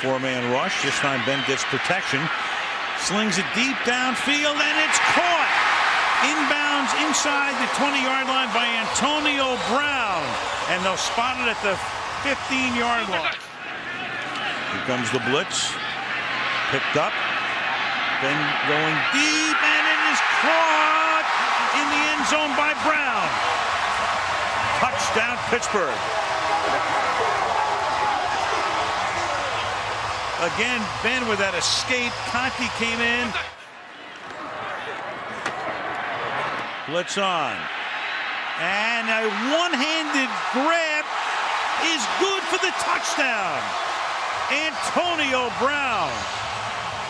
Four-man rush. This time Ben gets protection. Slings it deep downfield, and it's caught. Inbounds inside the 20-yard line by Antonio Brown. And they'll spot it at the 15-yard line. Here comes the blitz. Picked up. Ben going deep, and it is caught in the end zone by Brown. Touchdown, Pittsburgh. Again, Ben with that escape. Conti came in. Blitz on. And a one-handed grab is good for the touchdown. Antonio Brown.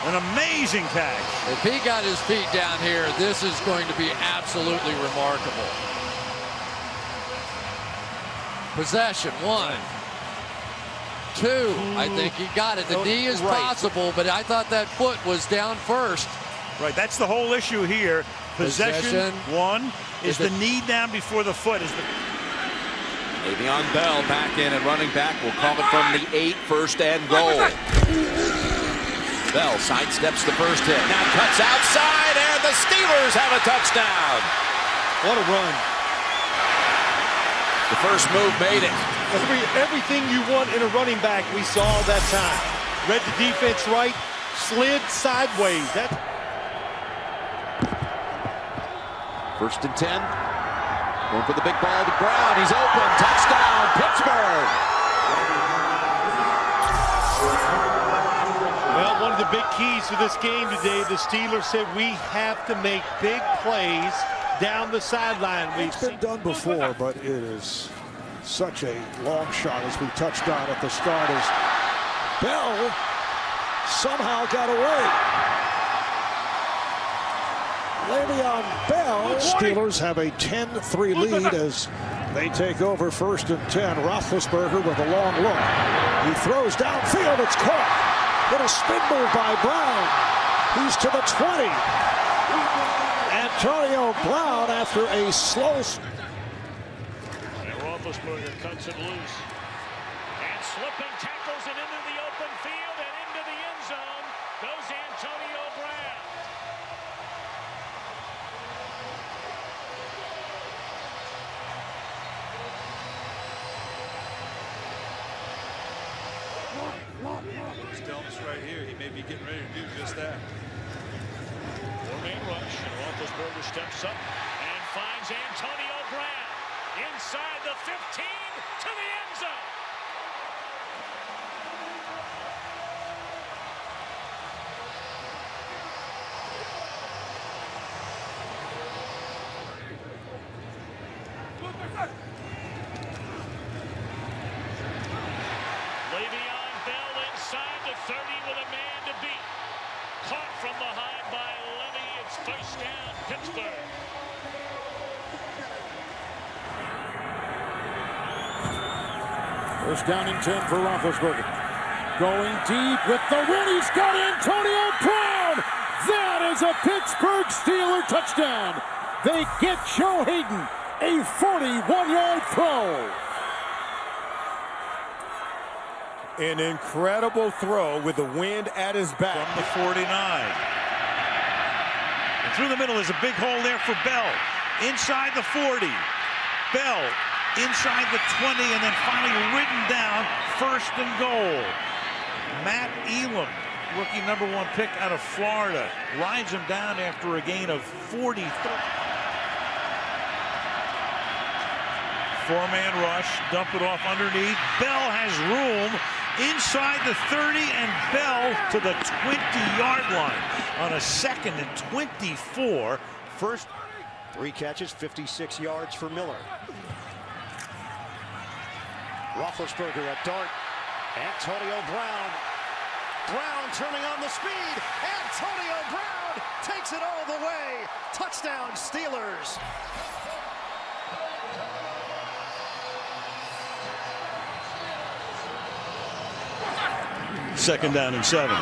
An amazing catch. If he got his feet down here, this is going to be absolutely remarkable. Possession, 1, 2. I think he got it. The knee is possible, but I thought that foot was down first. Right, that's the whole issue here. Possession 1 is the knee down before the foot. Le'Veon Bell back in and running back. We'll call it from the 8, first and goal. Bell sidesteps the first hit. Now cuts outside, and the Steelers have a touchdown. What a run. The first move made it. Everything you want in a running back we saw that time. Read the defense right, slid sideways. First and 10. Going for the big ball to Brown. He's open. Touchdown, Pittsburgh. Well, one of the big keys to this game today, the Steelers said we have to make big plays down the sideline. It's been done before, but it is such a long shot, as we touched on at the start, as Bell somehow got away. Le'Veon Bell. Steelers have a 10-3 lead as they take over first and 10. Roethlisberger with a long look. He throws downfield. It's caught. Little spin move by Brown. He's to the 20. Antonio Brown after a slow. And Roethlisberger cuts it loose. And slipping tackles it into the open field and into the end zone goes Antonio Brown. He's telling us right here he may be getting ready to do just that. Four-man rush, and Roethlisberger steps up and finds Antonio Brown inside the 15 to the end zone. Le'Veon Bell inside the 30 with a man to beat. Caught from behind by Lenny. It's first down, Pittsburgh. First down and 10 for Roethlisberger. Going deep with the win. He's got Antonio Brown. That is a Pittsburgh Steelers touchdown. They get Joe Hayden a 41-yard throw. An incredible throw with the wind at his back. From the 49. And through the middle is a big hole there for Bell. Inside the 40. Bell inside the 20, and then finally ridden down, first and goal. Matt Elam, rookie #1 pick out of Florida, rides him down after a gain of 40. Four-man rush, dump it off underneath. Bell has room inside the 30, and Bell to the 20-yard line on a 2nd and 24. First 3 catches, 56 yards for Miller. Roethlisberger at dart. Antonio Brown. Brown turning on the speed. Antonio Brown takes it all the way. Touchdown, Steelers. Second down and 7.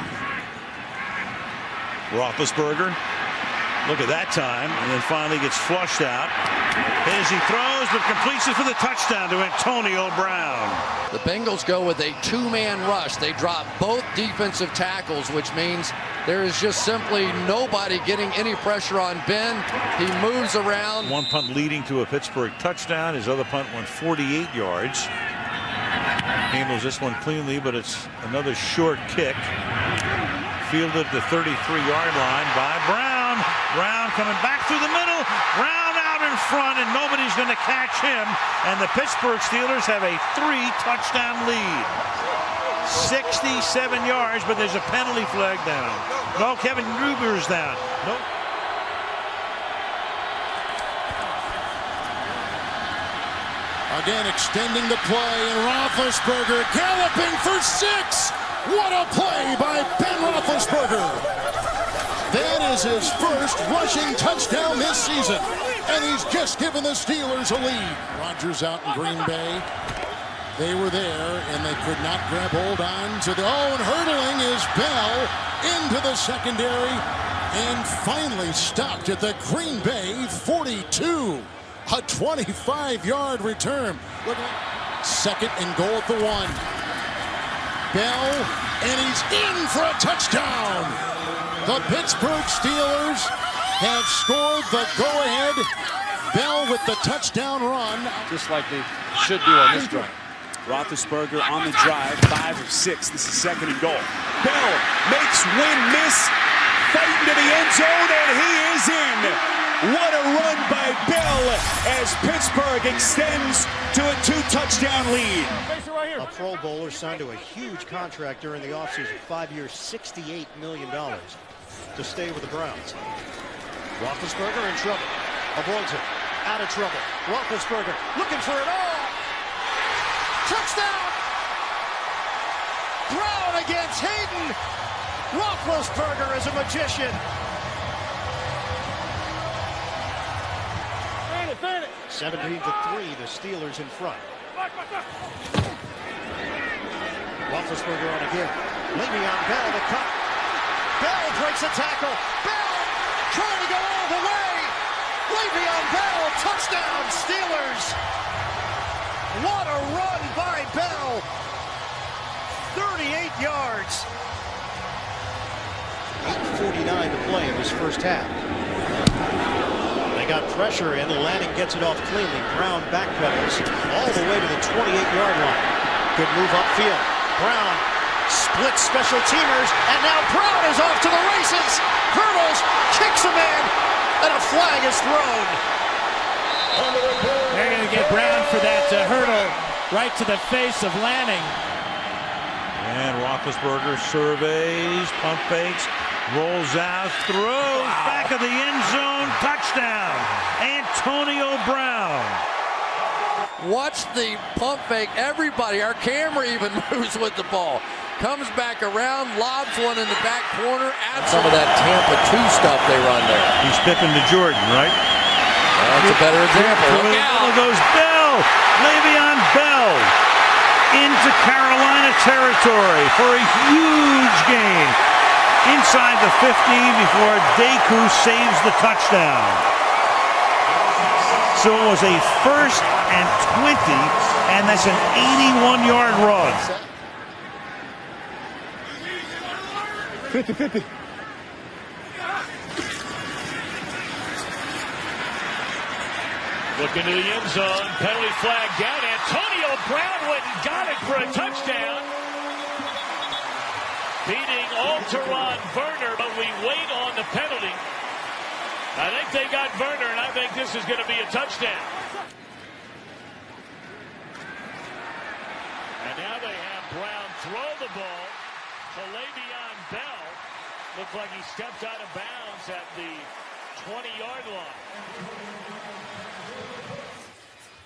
Roethlisberger, look at that time, and then finally gets flushed out. As he throws, but completes it for the touchdown to Antonio Brown. The Bengals go with a two-man rush. They drop both defensive tackles, which means there is just simply nobody getting any pressure on Ben. He moves around. One punt leading to a Pittsburgh touchdown. His other punt went 48 yards. Handles this one cleanly, but it's another short kick. Fielded at the 33-yard line by Brown. Brown coming back through the middle. Brown out in front, and nobody's going to catch him. And the Pittsburgh Steelers have a 3-touchdown lead. 67 yards, but there's a penalty flag down. No, Kevin Gruber's down. No. Again, extending the play, and Roethlisberger galloping for 6. What a play by Ben Roethlisberger. That is his first rushing touchdown this season, and he's just given the Steelers a lead. Rodgers out in Green Bay. They were there, and they could not grab hold on to the... Oh, and hurdling is Bell into the secondary, and finally stopped at the Green Bay 42. A 25-yard return. Look at second and goal at the 1. Bell, and he's in for a touchdown. The Pittsburgh Steelers have scored the go-ahead. Bell with the touchdown run. Just like they should do on this drive. Roethlisberger on the drive, 5 of 6. This is second and goal. Bell makes win-miss, fighting to the end zone, and he is in. What a run by Bell as Pittsburgh extends to a 2-touchdown lead. A Pro Bowler signed to a huge contract during the offseason, 5 years, $68 million to stay with the Browns. Roethlisberger in trouble. Avoids it. Out of trouble. Roethlisberger looking for it all. Touchdown! Brown against Hayden. Roethlisberger is a magician. 17-3, the Steelers in front. Roethlisberger on again. Le'Veon Bell, the cut. Bell breaks a tackle. Bell trying to go all the way. Le'Veon Bell, touchdown, Steelers. What a run by Bell. 38 yards. 8:49 to play in this first half. They got pressure in. Lanning gets it off cleanly. Brown backpedals all the way to the 28-yard line. Good move upfield. Brown splits special teamers, and now Brown is off to the races. Hurdles, kicks a man, and a flag is thrown. They're going to get Brown for that hurdle right to the face of Lanning. And Roethlisberger surveys, pump fakes, rolls out, throws back of the end zone, touchdown, Antonio Brown. Watch the pump fake. Everybody, our camera even moves with the ball. Comes back around, lobs one in the back corner. Some of that Tampa 2 stuff they run there. He's Pippen to Jordan, right? That's a better example. Look out. Goes Bell, Le'Veon Bell into Carolina territory for a huge gain. Inside the 15 before Deku saves the touchdown. So it was a 1st and 20, and that's an 81-yard run. 50-50. Look into the end zone. Penalty flag down. Antonio Brown went and got it for a touchdown. Beating Alteron Werner, but we wait on the penalty. I think they got Werner, and I think this is going to be a touchdown. And now they have Brown throw the ball to Le'Veon Bell. Looked like he stepped out of bounds at the 20-yard line.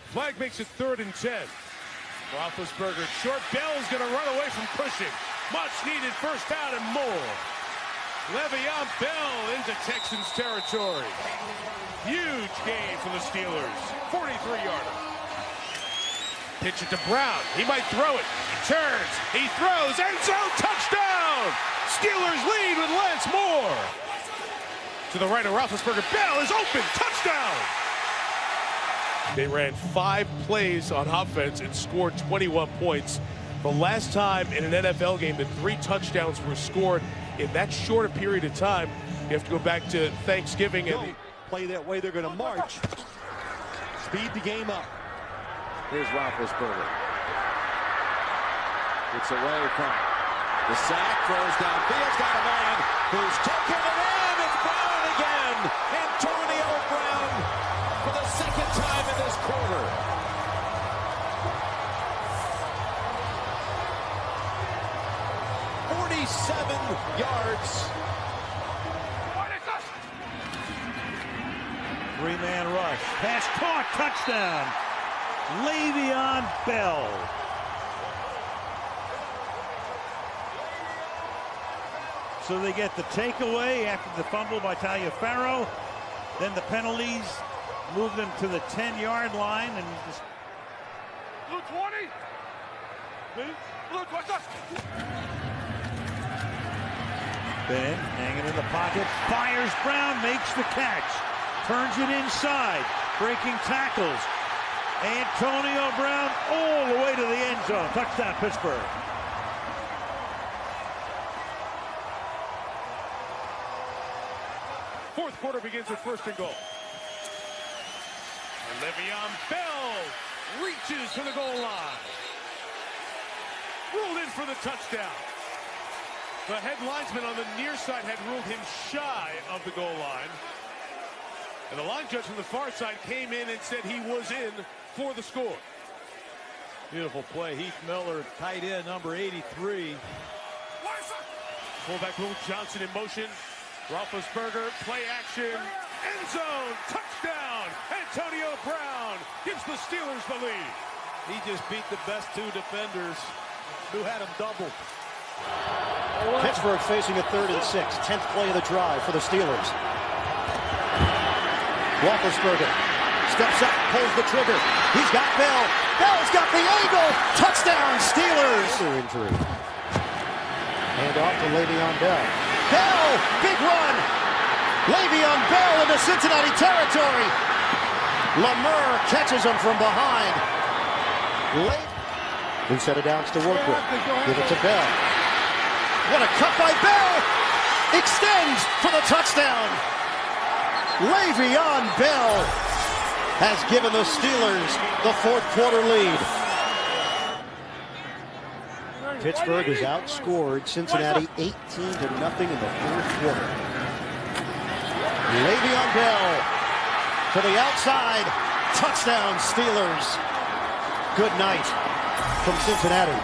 Flag makes it 3rd and 10. Roethlisberger short. Bell is going to run away from Cushing. Much needed first down and more. Le'Veon Bell into Texans territory. Huge gain for the Steelers. 43-yarder. Pitch it to Brown. He might throw it. He turns. He throws. End zone. Touchdown. Steelers lead with Lance Moore. To the right of Roethlisberger. Bell is open. Touchdown. They ran 5 plays on offense and scored 21 points. The last time in an NFL game that 3 touchdowns were scored in that short a period of time, you have to go back to Thanksgiving. And play that way, they're going to march. Speed the game up. Here's Roethlisberger. It's away from the sack, throws downfield, got a man who's taking it in. It's Brown again. Antonio Brown for the second time in this quarter. Yards. 3-man rush. Pass caught. Touchdown. Le'Veon Bell. So they get the takeaway after the fumble by Taliaferro. Then the penalties move them to the 10-yard line. And just... Blue 20. Blue 20. Ben hanging in the pocket, fires Brown, makes the catch, turns it inside, breaking tackles. Antonio Brown all the way to the end zone. Touchdown, Pittsburgh. Fourth quarter begins with 1st and goal. And Le'Veon Bell reaches for the goal line. Ruled in for the touchdown. The head linesman on the near side had ruled him shy of the goal line. And the line judge from the far side came in and said he was in for the score. Beautiful play. Heath Miller, tight end, number 83. Fullback Will Johnson in motion. Roethlisberger, play action, end zone, touchdown. Antonio Brown gives the Steelers the lead. He just beat the best 2 defenders who had him doubled. Pittsburgh facing a 3rd and 6. 10th play of the drive for the Steelers. Roethlisberger steps up, pulls the trigger. He's got Bell. Bell's got the angle. Touchdown, Steelers. Injury. Hand off to Le'Veon Bell. Bell, big run. Le'Veon Bell into Cincinnati territory. Lemur catches him from behind. New set of downs to work with. Give it to Bell. What a cut by Bell! Extends for the touchdown. Le'Veon Bell has given the Steelers the 4th quarter lead. Pittsburgh has outscored Cincinnati 18-0 in the 4th quarter. Le'Veon Bell to the outside. Touchdown, Steelers. Good night from Cincinnati.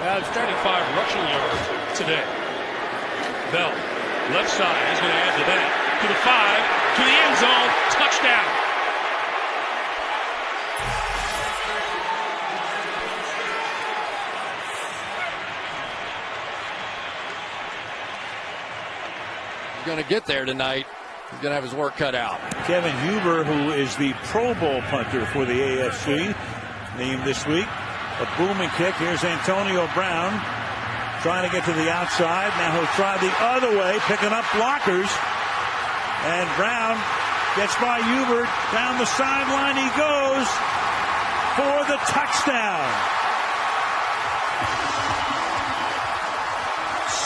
It's 35 rushing yards today. Bell, left side, he's going to add to that. To the 5, to the end zone, touchdown. He's going to get there tonight. He's going to have his work cut out. Kevin Huber, who is the Pro Bowl punter for the AFC, named this week. A booming kick. Here's Antonio Brown trying to get to the outside. Now he'll try the other way, picking up blockers. And Brown gets by Huber. Down the sideline he goes for the touchdown.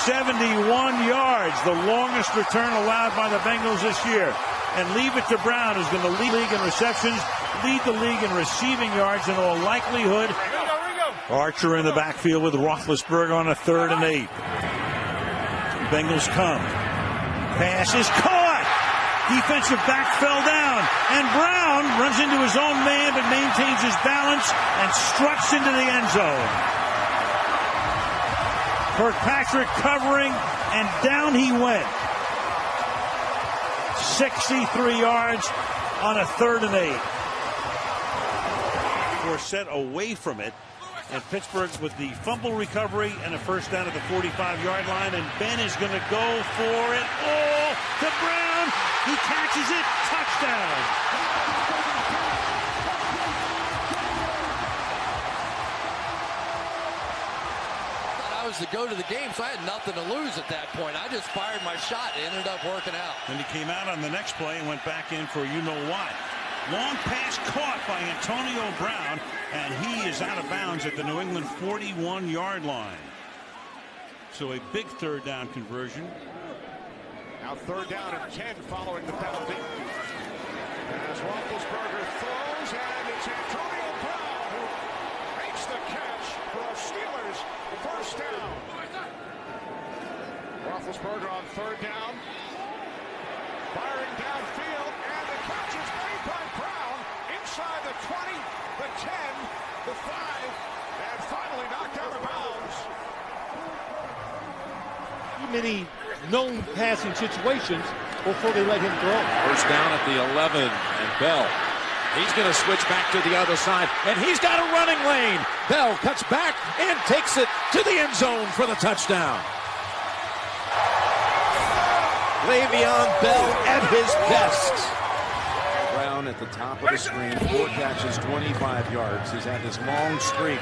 71 yards, the longest return allowed by the Bengals this year. And leave it to Brown, who's going to lead the league in receptions, lead the league in receiving yards in all likelihood. Archer in the backfield with Roethlisberger on a 3rd and 8. Bengals come. Pass is caught. Defensive back fell down. And Brown runs into his own man but maintains his balance and struts into the end zone. Kirkpatrick covering, and down he went. 63 yards on a 3rd and 8. We're set away from it. And Pittsburgh with the fumble recovery and a first down at the 45-yard line. And Ben is going to go for it. Oh, to Brown. He catches it. Touchdown. I was was to go to the game, so I had nothing to lose at that point. I just fired my shot. It ended up working out. And he came out on the next play and went back in for you-know-what. Long pass caught by Antonio Brown, and he is out of bounds at the New England 41-yard line. So a big third down conversion. Now 3rd down and 10 following the penalty. As Roethlisberger throws, and it's Antonio Brown who makes the catch for a Steelers first down. Roethlisberger on 3rd down. Firing downfield, and the catch is made by Brown inside the 20, the 10, the 5, and finally knocked out of bounds. Many known passing situations before they let him throw. First down at the 11, and Bell. He's going to switch back to the other side, and he's got a running lane. Bell cuts back and takes it to the end zone for the touchdown. Le'Veon Bell at his best. Brown at the top of the screen, 4 catches, 25 yards. He's had this long streak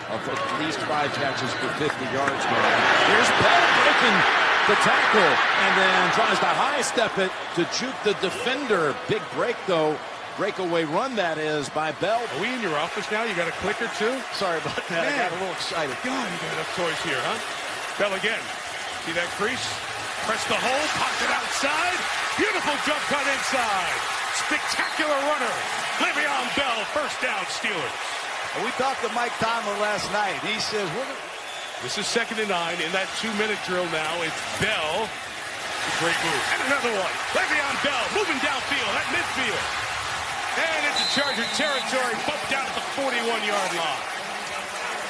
of at least 5 catches for 50 yards going. Here's Bell breaking the tackle and then tries to high step it to juke the defender. Big break though. Breakaway run that is by Bell. Are we in your office now? You got a clicker too? Sorry about that. Man. I got a little excited. God, you got enough toys here, huh? Bell again. See that crease? Press the hole, pops it outside. Beautiful jump cut inside. Spectacular runner. Le'Veon Bell, first down Steelers. And we talked to Mike Tomlin last night. He says, This is 2nd and 9 in that 2-minute drill now. It's Bell. Great move. And another one. Le'Veon Bell moving downfield at midfield. And it's a Charger territory, bumped down at the 41-yard line.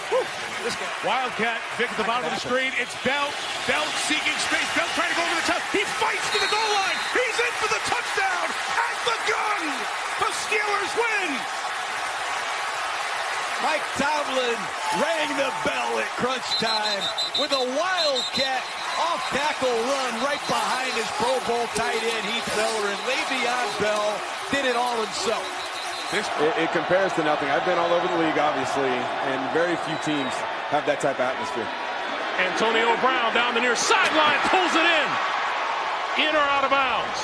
Whew. This guy. Wildcat, Vic at the bottom of the screen. It's Bell. Bell seeking space. Bell trying to go over the top. He fights to the goal line. He's in for the touchdown at the gun. The Steelers win. Mike Tomlin rang the bell at crunch time with a Wildcat off-tackle run right behind his Pro Bowl tight end Heath Miller, and Le'Veon Bell did it all himself. It compares to nothing. I've been all over the league, obviously, and very few teams have that type of atmosphere. Antonio Brown down the near sideline, pulls it in or out of bounds.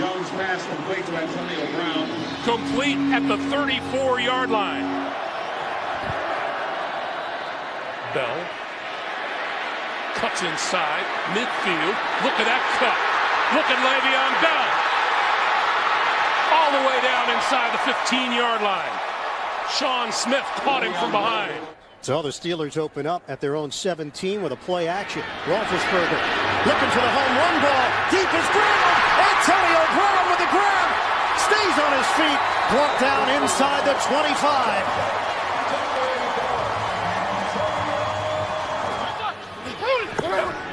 Jones pass complete to Antonio Brown. Complete at the 34-yard line. Bell cuts inside, midfield. Look at that cut. Look at Le'Veon Bell. All the way down inside the 15-yard line. Sean Smith caught him from behind. So the Steelers open up at their own 17 with a play action. Roethlisberger looking for the home run ball. Deep is Brown. Antonio Brown with the grab. Stays on his feet. Brought down inside the 25.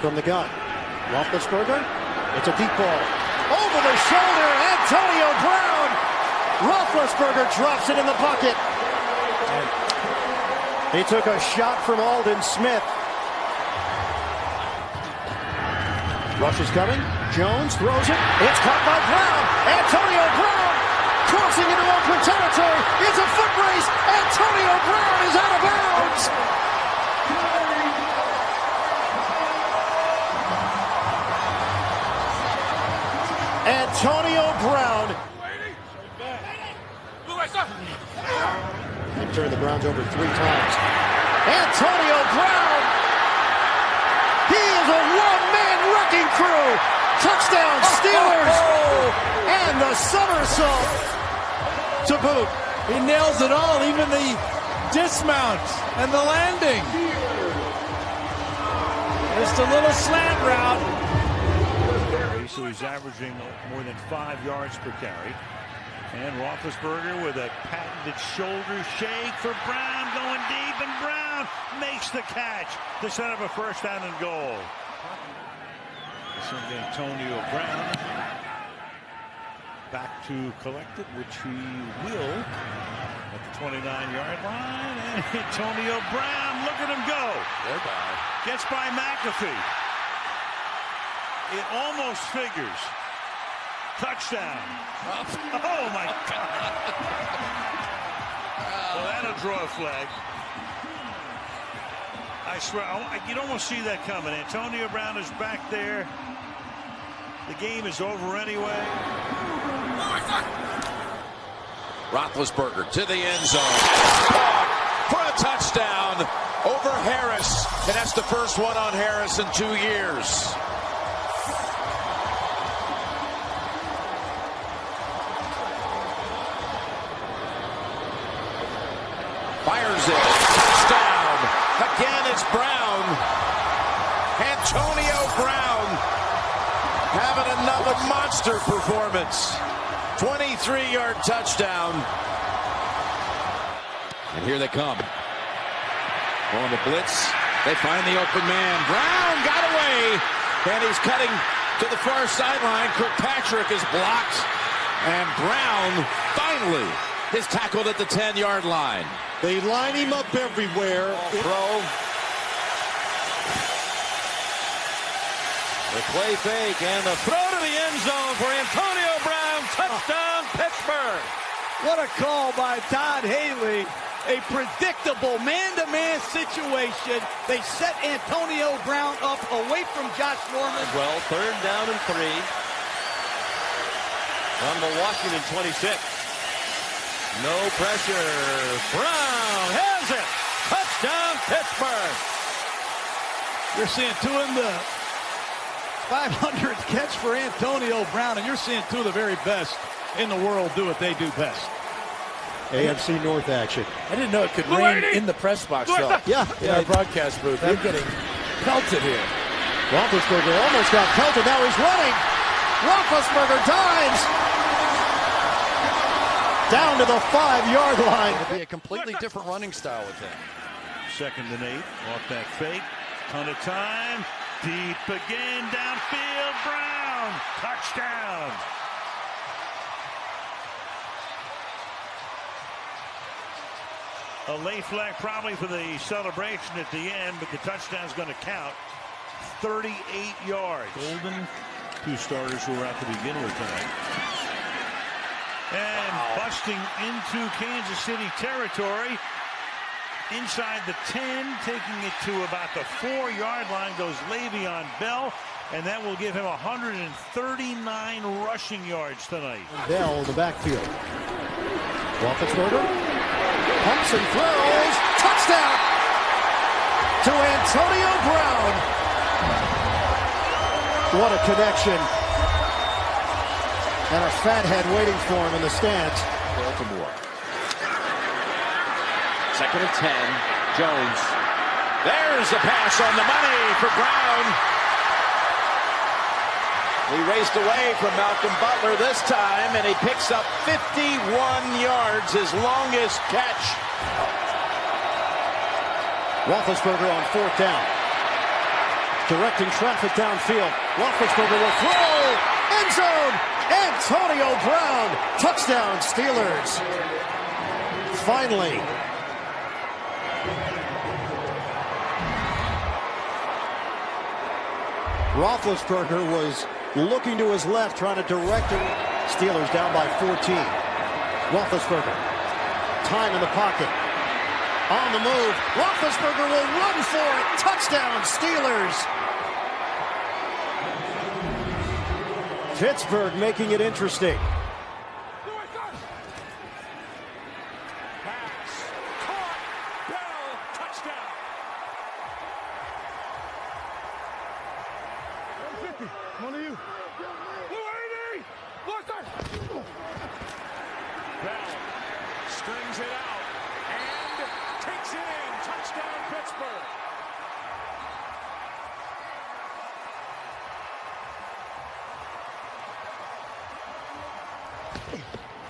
From the gun. Roethlisberger. It's a deep ball. Over the shoulder. Antonio Brown. Roethlisberger drops it in the bucket. He took a shot from Aldon Smith. Rush is coming. Jones throws it. It's caught by Brown. Antonio Brown crossing into open territory. It's a foot race. Antonio Brown is out of bounds. Antonio Brown. They turned the Browns over 3 times. Antonio Brown. He is a one-man wrecking crew. Touchdown Steelers. And the somersault to boot. He nails it all, even the dismount and the landing. Just a little slant route. So he's averaging more than 5 yards per carry. And Roethlisberger with a patented shoulder shake for Brown, going deep, and Brown makes the catch to set up a first down and goal. This is Antonio Brown back to collect it, which he will at the 29-yard line. And Antonio Brown, look at him go. Gets by McAfee. It almost figures. Touchdown. Oh, my God. Well, that'll draw a flag. I swear, you'd almost see that coming. Antonio Brown is back there. The game is over anyway. Roethlisberger to the end zone. For a touchdown over Harris. And that's the first one on Harris in 2 years. Fires it. Touchdown. Again, it's Brown. Antonio Brown having another monster performance. 23-yard touchdown. And here they come. On the blitz. They find the open man. Brown got away. And he's cutting to the far sideline. Kirkpatrick is blocked. And Brown finally is tackled at the 10-yard line. They line him up everywhere. Throw. The play fake and the throw to the end zone for Antonio Brown. Touchdown, Pittsburgh. What a call by Todd Haley. A predictable man-to-man situation. They set Antonio Brown up away from Josh Norman. Well, 3rd down and 3. On the Washington 26. No pressure. Brown has it. Touchdown, Pittsburgh. You're seeing two in the 500 catch for Antonio Brown, and you're seeing two of the very best in the world do what they do best. AFC North action. I didn't know it could rain in the press box, though. Yeah. In our broadcast booth. I'm getting pelted here. Roethlisberger almost got pelted. Now he's running. Roethlisberger dives. Down to the 5-yard line. It'll be a completely different running style with him. 2nd and 8 off that fake. Ton of time. Deep again. Downfield. Brown. Touchdown. A late flag probably for the celebration at the end, but the touchdown's going to count. 38 yards. Golden, 2 starters who were out to begin with tonight. And busting into Kansas City territory. Inside the 10, taking it to about the 4-yard line goes Le'Veon Bell, and that will give him 139 rushing yards tonight. Bell in the backfield. Roethlisberger pumps and throws. Touchdown to Antonio Brown. What a connection. And a fathead waiting for him in the stands. Baltimore. 2nd and 10. Jones. There's a pass on the money for Brown. He raced away from Malcolm Butler this time, and he picks up 51 yards, his longest catch. Roethlisberger on 4th down. Directing traffic downfield. Roethlisberger will throw. End zone. Antonio Brown. Touchdown, Steelers. Finally. Roethlisberger was looking to his left, trying to direct him. Steelers down by 14. Roethlisberger. Time in the pocket. On the move. Roethlisberger will run for it. Touchdown, Steelers. Pittsburgh making it interesting. One of you. Bell strings it out and takes it in. Touchdown, Pittsburgh.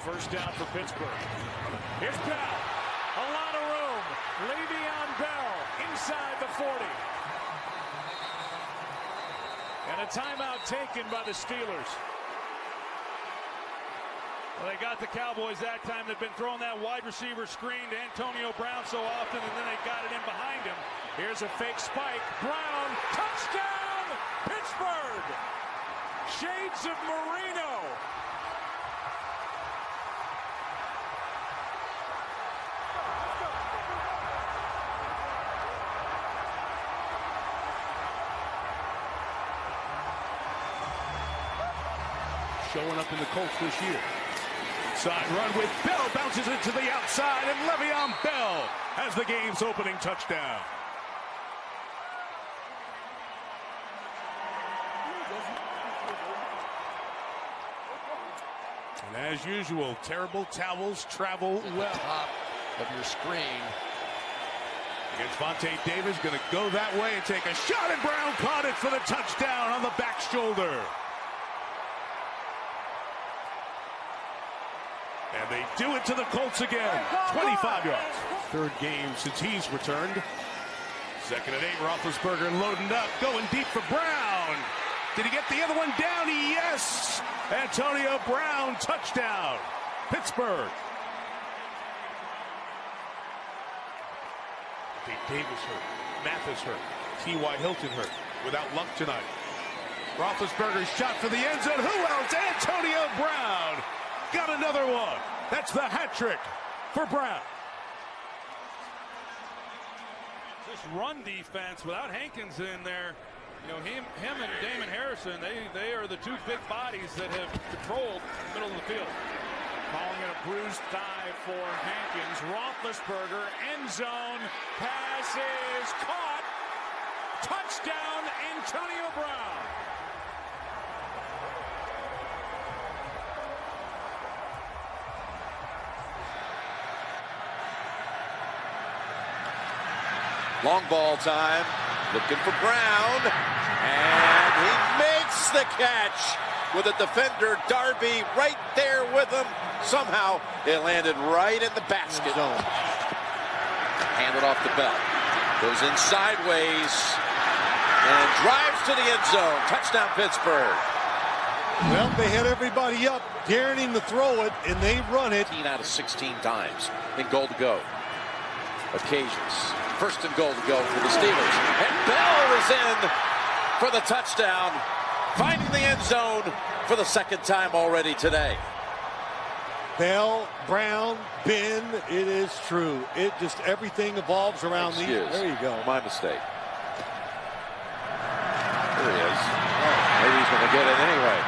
First down for Pittsburgh. Here's Bell. A lot of room. Le'Veon Bell inside the 40. And a timeout taken by the Steelers. Well, they got the Cowboys that time. They've been throwing that wide receiver screen to Antonio Brown so often, and then they got it in behind him. Here's a fake spike. Brown, touchdown, Pittsburgh. Shades of Marino. showing up in the Colts this year. Side run with Bell, bounces it to the outside, and Le'Veon Bell has the game's opening touchdown. And as usual, terrible towels travel well. Top of your screen. Against Vontae Davis, going to go that way and take a shot, and Brown caught it for the touchdown on the back shoulder. And they do it to the Colts again. 25 yards. Third game since he's returned. 2nd and 8, Roethlisberger loading up, going deep for Brown. Did he get the other one down? Yes! Antonio Brown, touchdown. Pittsburgh. Davis hurt. Mathis hurt. T.Y. Hilton hurt. Without luck tonight. Roethlisberger shot for the end zone. Who else? Antonio Brown. Got another one. That's the hat trick for Brown. This run defense without Hankins in there. You know, him and Damon Harrison, they are the two big bodies that have controlled the middle of the field. Calling it a bruised thigh for Hankins. Roethlisberger, end zone, pass is caught. Touchdown, Antonio Brown. Long ball time. Looking for Brown. And he makes the catch with a defender, Darby, right there with him. Somehow it landed right in the basket. Handed off to Bell. Goes in sideways and drives to the end zone. Touchdown, Pittsburgh. Well, they had everybody up, daring him to throw it, and they run it. 15 out of 16 times in goal to go. Occasions. 1st and goal to go for the Steelers. And Bell is in for the touchdown. Finding the end zone for the 2nd time already today. Bell, Brown, Ben, it is true. It just, everything evolves around these. There you go. My mistake. There he is. Oh, maybe he's going to get it anyway.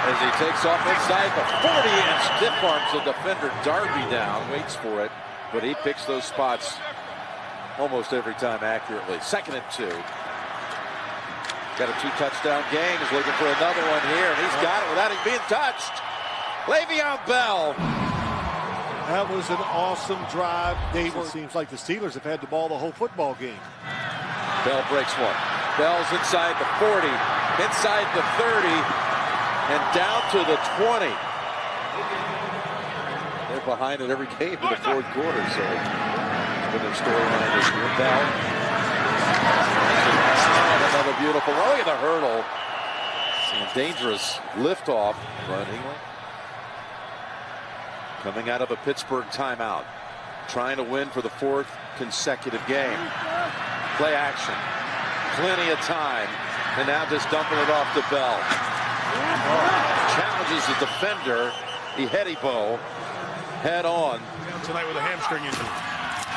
As he takes off inside the 40 and stiff arms the defender Darby down, waits for it, but he picks those spots almost every time accurately. 2nd and 2. Got a 2-touchdown game. He's looking for another one here, and he's got it without him being touched. Le'Veon Bell. That was an awesome drive. It seems like the Steelers have had the ball the whole football game. Bell breaks one. Bell's inside the 40, inside the 30, and down to the 20. They're behind at every game in the 4th quarter, so it's been their storyline this year. Bell. Another beautiful, look at the hurdle. Some dangerous liftoff running. Coming out of a Pittsburgh timeout. Trying to win for the 4th consecutive game. Play action. Plenty of time. And now just dumping it off to Bell. Challenges the defender. Ihedibo. Head on. Down tonight with a hamstring injury.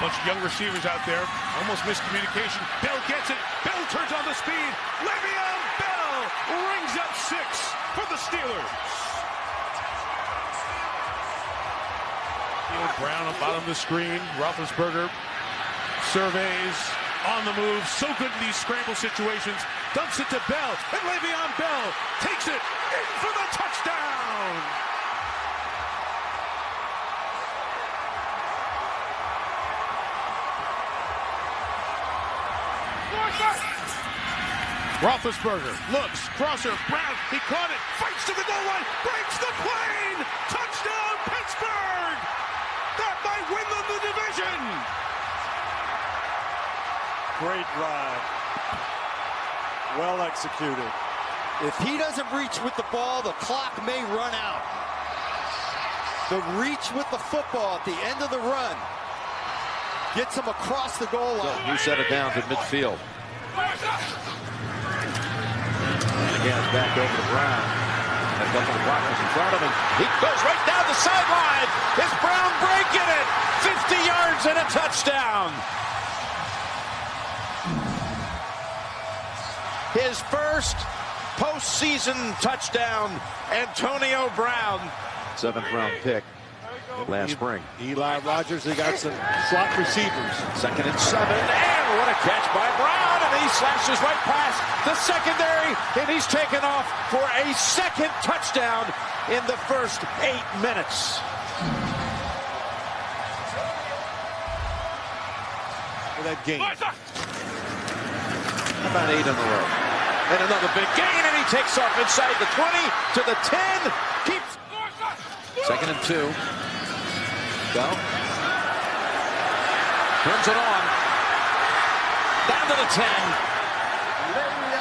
Bunch of young receivers out there. Almost missed communication. Bell gets it. Bell turns on the speed. Le'Veon Bell rings up 6 for the Steelers. Brown up bottom of the screen. Roethlisberger surveys on the move. So good in these scramble situations. Dumps it to Bell. And Le'Veon Bell takes it in for the touchdown. Roethlisberger looks, crosser, Brown, he caught it, fights to the goal line, breaks the plane, touchdown Pittsburgh! That might win them the division! Great drive. Well executed. If he doesn't reach with the ball, the clock may run out. The reach with the football at the end of the run gets him across the goal line. He set it down to midfield. Again, back over to Brown. A couple of blockers in front of him. He goes right down the sideline. Is Brown breaking it? 50 yards and a touchdown. His first postseason touchdown, Antonio Brown. 7th-round pick last spring. Eli Rogers, they got some slot receivers. 2nd and 7, and what a catch by Brown, and he slashes right past the secondary, and he's taken off for a second touchdown in the first 8 minutes. For that game. About 8 in a row. And another big gain, and he takes off inside the 20 to the 10. Keeps. 2nd and 2. Go. Turns it on. Down to the 10.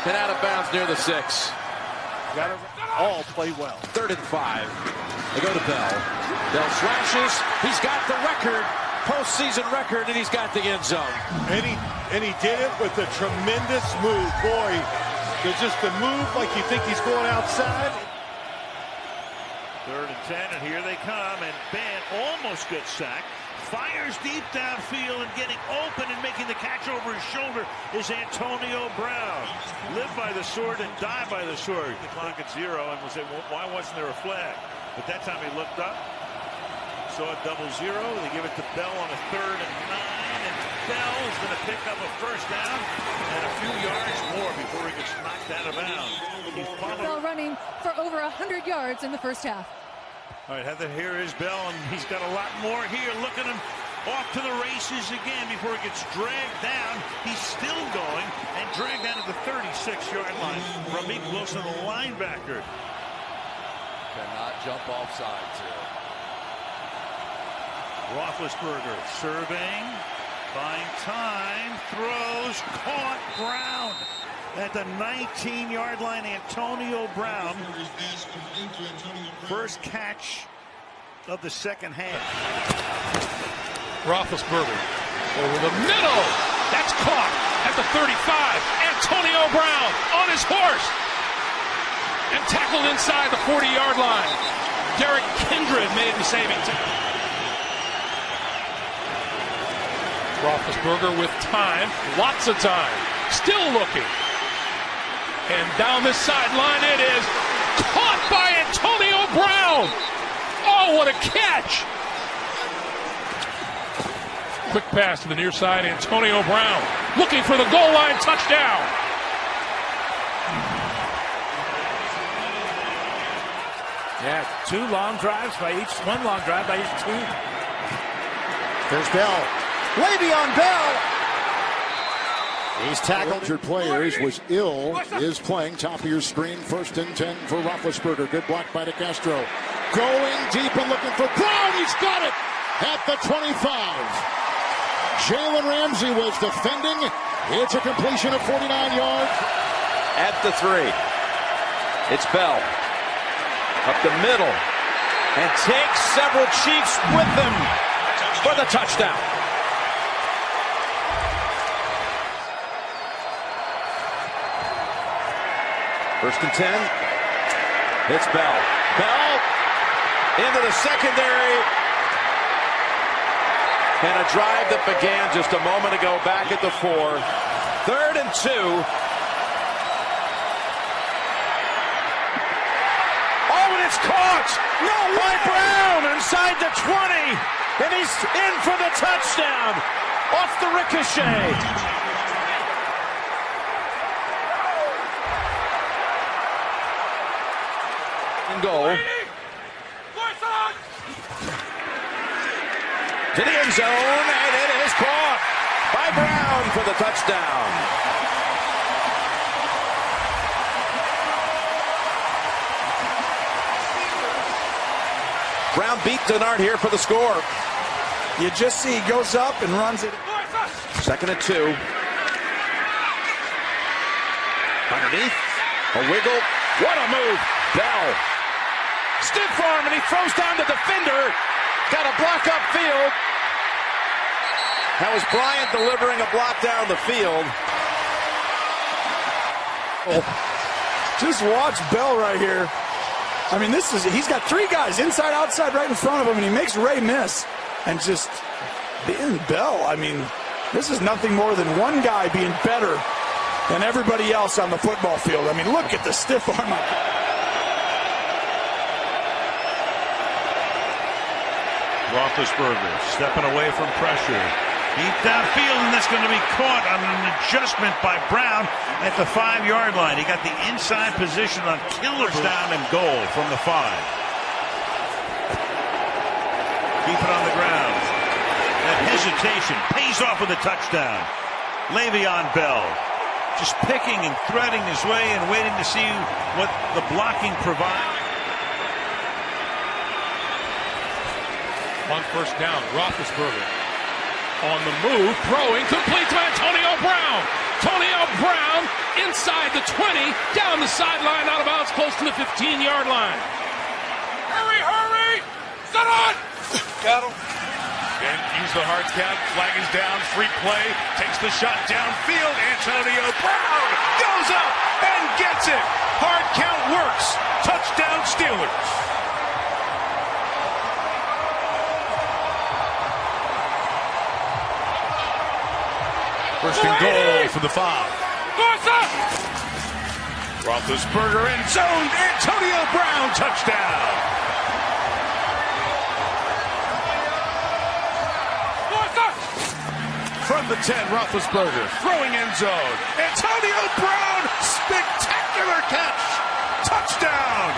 And out of bounds near the 6. Got to all play well. 3rd and 5. They go to Bell. Bell slashes. He's got the record. Postseason record, and he's got the end zone. And he did it with a tremendous move. Boy, there's just a move like you think he's going outside. 3rd and 10, and here they come, and Ben almost gets sacked. Fires deep downfield, and getting open and making the catch over his shoulder is Antonio Brown. Live by the sword and die by the sword. The clock at 0, and we'll say, well, why wasn't there a flag? But that time he looked up, saw a 0-0. They give it to Bell on a 3rd and 9, and Bell is going to pick up a first down and a few yards more before he gets knocked out of bounds. Bell running for over 100 yards in the first half. All right, Heather, here is Bell, and he's got a lot more here. Look at him off to the races again before he gets dragged down. He's still going and dragged down to the 36-yard line. Ramik Wilson, the linebacker. Cannot jump off sides here. Roethlisberger surveying, buying time, throws, caught, Brown. At the 19-yard line, Antonio Brown. First catch of the second half. Roethlisberger over the middle. That's caught at the 35. Antonio Brown on his horse. And tackled inside the 40-yard line. Derek Kindred made the saving tackle. Roethlisberger with time, lots of time, still looking. And down the sideline it is, caught by Antonio Brown. Oh, what a catch. Quick pass to the near side, Antonio Brown looking for the goal line touchdown. Yeah, one long drive by each team. There's Bell. Le'Veon Bell. He's tackled. Injured players was ill. Is playing top of your screen. 1st and 10 for Roethlisberger. Good block by DeCastro. Going deep and looking for Brown. He's got it at the 25. Jalen Ramsey was defending. It's a completion of 49 yards. At the 3. It's Bell. Up the middle. And takes several Chiefs with him for the touchdown. First and 10. It's Bell. Bell into the secondary. And a drive that began just a moment ago back at the 4. 3rd and 2. Oh, and it's caught! No way! Brown inside the 20. And he's in for the touchdown. Off the ricochet. Goal to the end zone, and it is caught by Brown for the touchdown. Brown beat Denard here for the score. You just see he goes up and runs it. 2nd and 2. Underneath, a wiggle. What a move. Bell. Stiff arm, and he throws down the defender. Got a block upfield. That was Bryant delivering a block down the field. Oh, just watch Bell right here. I mean, he's got 3 guys inside, outside, right in front of him, and he makes Ray miss. And just being Bell, I mean, this is nothing more than one guy being better than everybody else on the football field. I mean, look at the stiff arm. Roethlisberger stepping away from pressure. Deep downfield, and that's going to be caught on an adjustment by Brown at the 5-yard line. He got the inside position on killer down and goal from the 5. Keep it on the ground. That hesitation pays off with a touchdown. Le'Veon Bell just picking and threading his way and waiting to see what the blocking provides. On first down, Roethlisberger on the move, throwing, complete to Antonio Brown. Antonio Brown inside the 20, down the sideline, out of bounds, close to the 15-yard line. Hurry, hurry! Set on! Got him. And use the hard count. Flag is down. Free play. Takes the shot downfield. Antonio Brown goes up and gets it. Hard count works. Touchdown Steelers. First and goal for the 5. Roethlisberger in zone. Antonio Brown touchdown. From the 10, Roethlisberger throwing end zone. Antonio Brown, spectacular catch. Touchdown.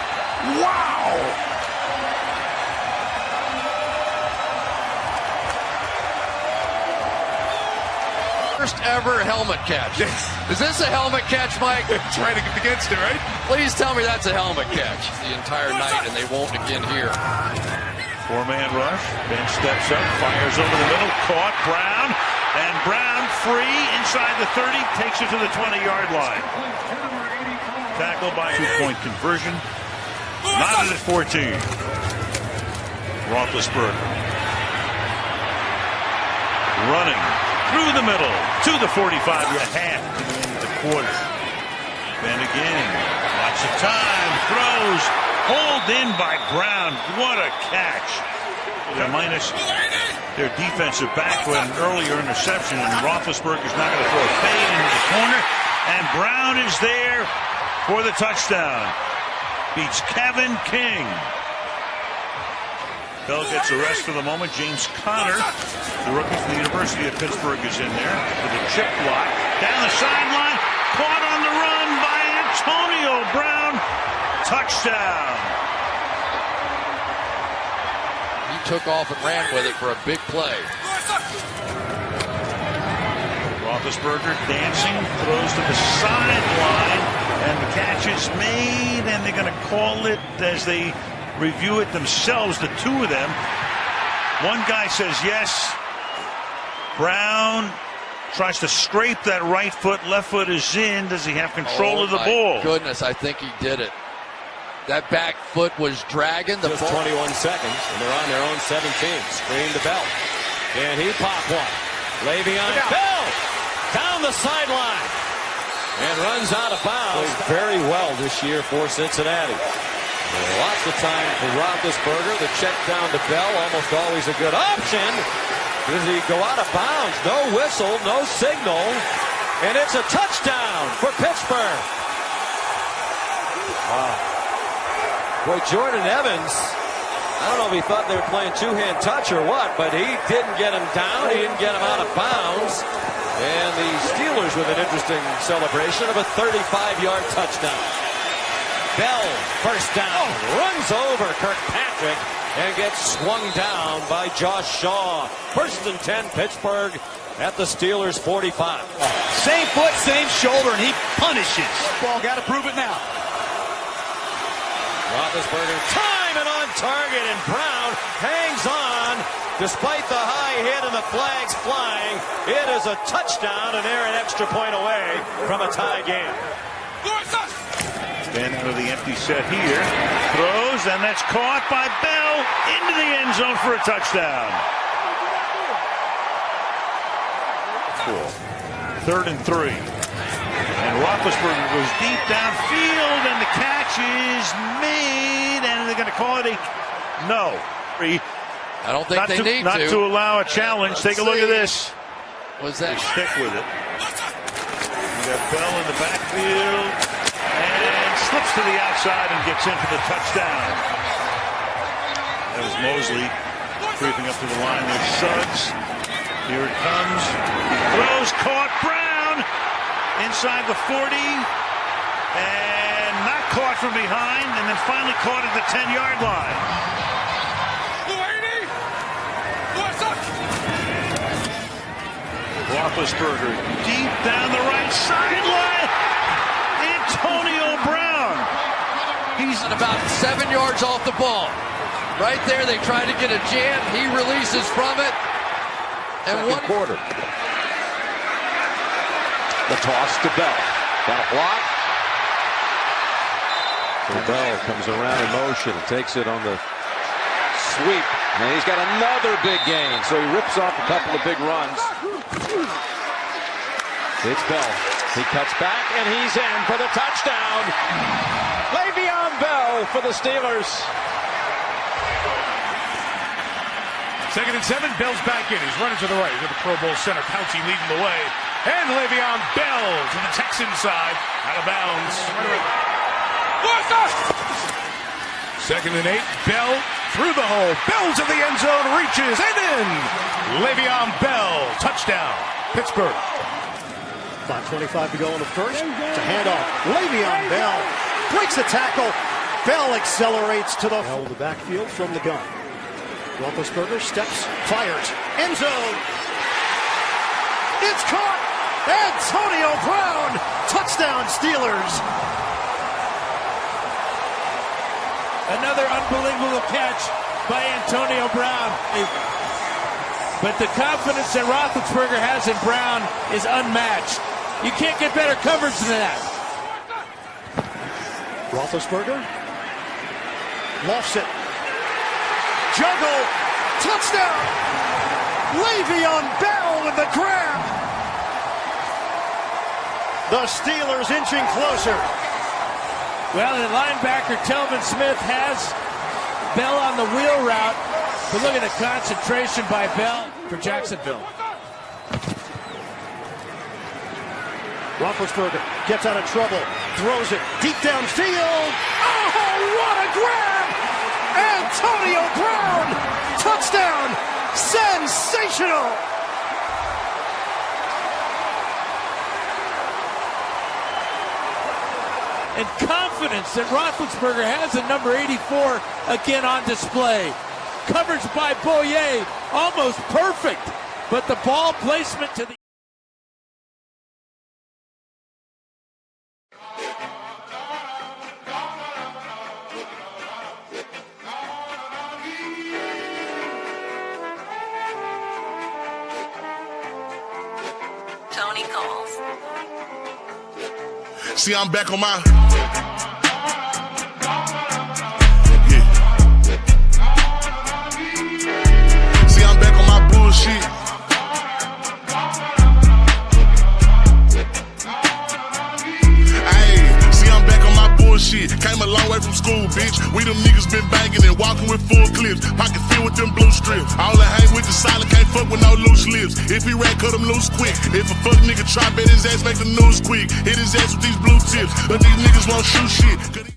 Wow. First ever helmet catch. Is this a helmet catch, Mike? Trying to get against it, right? Please tell me that's a helmet catch the entire night, and they won't again here. 4-man rush. Ben steps up, fires over the middle, caught Brown, and Brown free inside the 30, takes it to the 20-yard line. Tackle by 2-point conversion. Knotted at 14. Roethlisberger running through the middle to the 45-yard half to the end of the quarter. Ben again, lots of time, throws, hauled in by Brown. What a catch. They're minus their defensive back with an earlier interception, and Roethlisberger's not going to throw a fade into the corner, and Brown is there for the touchdown. Beats Kevin King. Bell gets a rest for the moment. James Conner, the rookie from the University of Pittsburgh, is in there with a chip block. Down the sideline, caught on the run by Antonio Brown. Touchdown. He took off and ran with it for a big play. Roethlisberger dancing, throws to the sideline, and the catch is made, and they're going to call it as they review it themselves, the two of them. One guy says yes. Brown tries to scrape that right foot. Left foot is in. Does he have control of the ball? Goodness, I think he did it. That back foot was dragging the Just ball. 21 seconds, and they're on their own 17. Screen to Bell. And he popped one. Le'Veon Bell down the sideline and runs out of bounds. Played very well this year for Cincinnati. Lots of time for Roethlisberger. The check down to Bell, almost always a good option. Does he go out of bounds? No whistle, no signal. And it's a touchdown for Pittsburgh. Wow. Boy, Jordan Evans, I don't know if he thought they were playing two-hand touch or what, but he didn't get him down. He didn't get him out of bounds. And the Steelers with an interesting celebration of a 35-yard touchdown. Bell, first down, runs over Kirkpatrick and gets swung down by Josh Shaw. First and 10, Pittsburgh at the Steelers' 45. Same foot, same shoulder, and he punishes. Ball got to prove it now. Roethlisberger, time and on target, and Brown hangs on despite the high hit and the flags flying. It is a touchdown, and they're an extra point away from a tie game. Ben out of the empty set here. Throws, and that's caught by Bell into the end zone for a touchdown. 3rd and 3. And Roethlisberger goes deep downfield, and the catch is made, and they're going to call it a no. I don't think they need to. Not to allow a challenge. Take a look at this. Was that? They stick with it. You got Bell in the backfield and slips to the outside and gets in for the touchdown. That was Mosley creeping up to the line with Suggs. Here it comes. He throws, caught. Brown inside the 40 and not caught from behind, and then finally caught at the 10-yard line. Roethlisberger deep down the right sideline. Antonio Brown. He's about 7 yards off the ball. Right there, they try to get a jam. He releases from it. And Second quarter. The toss to Bell. Got a block. So Bell comes around in motion and takes it on the sweep. And he's got another big gain. So he rips off a couple of big runs. It's Bell. He cuts back and he's in for the touchdown. Le'Veon Bell for the Steelers. 2nd and 7. Bell's back in. He's running to the right with the Pro Bowl center. Pouncey leading the way. And Le'Veon Bell to the Texan side. Out of bounds. 2nd and 8. Bell through the hole. Bell to the end zone. Reaches and in. Le'Veon Bell. Touchdown. Pittsburgh. 5:25 to go in the first. It's a handoff. Le'Veon Bell breaks the tackle. Bell accelerates to the backfield from the gun. Roethlisberger steps, fires, end zone. It's caught. Antonio Brown, touchdown Steelers. Another unbelievable catch by Antonio Brown. But the confidence that Roethlisberger has in Brown is unmatched. You can't get better coverage than that. Roethlisberger lofts it. Juggle, touchdown! Le'Veon Bell with the grab. The Steelers inching closer. Well, the linebacker Telvin Smith has Bell on the wheel route, but look at the concentration by Bell for Jacksonville. Roethlisberger gets out of trouble, throws it deep downfield. Oh, what a grab! Antonio Brown, touchdown, sensational. And confidence that Roethlisberger has in number 84 again on display. Coverage by Boyer, almost perfect, but the ball placement to the Tony calls. See, I'm back on my. See, I'm back on my bullshit. Ayy, see, I'm back on my bullshit. Came a long way from school, bitch. We them niggas been banging and walking with full clips. Pocket filled with them blue strips. All I hang with the silent, can't fuck with no loose lips. If he rat, cut him loose quick. If a fuck nigga try, bet his ass make the news quick. Hit his ass with these blue tips, but these niggas won't shoot shit.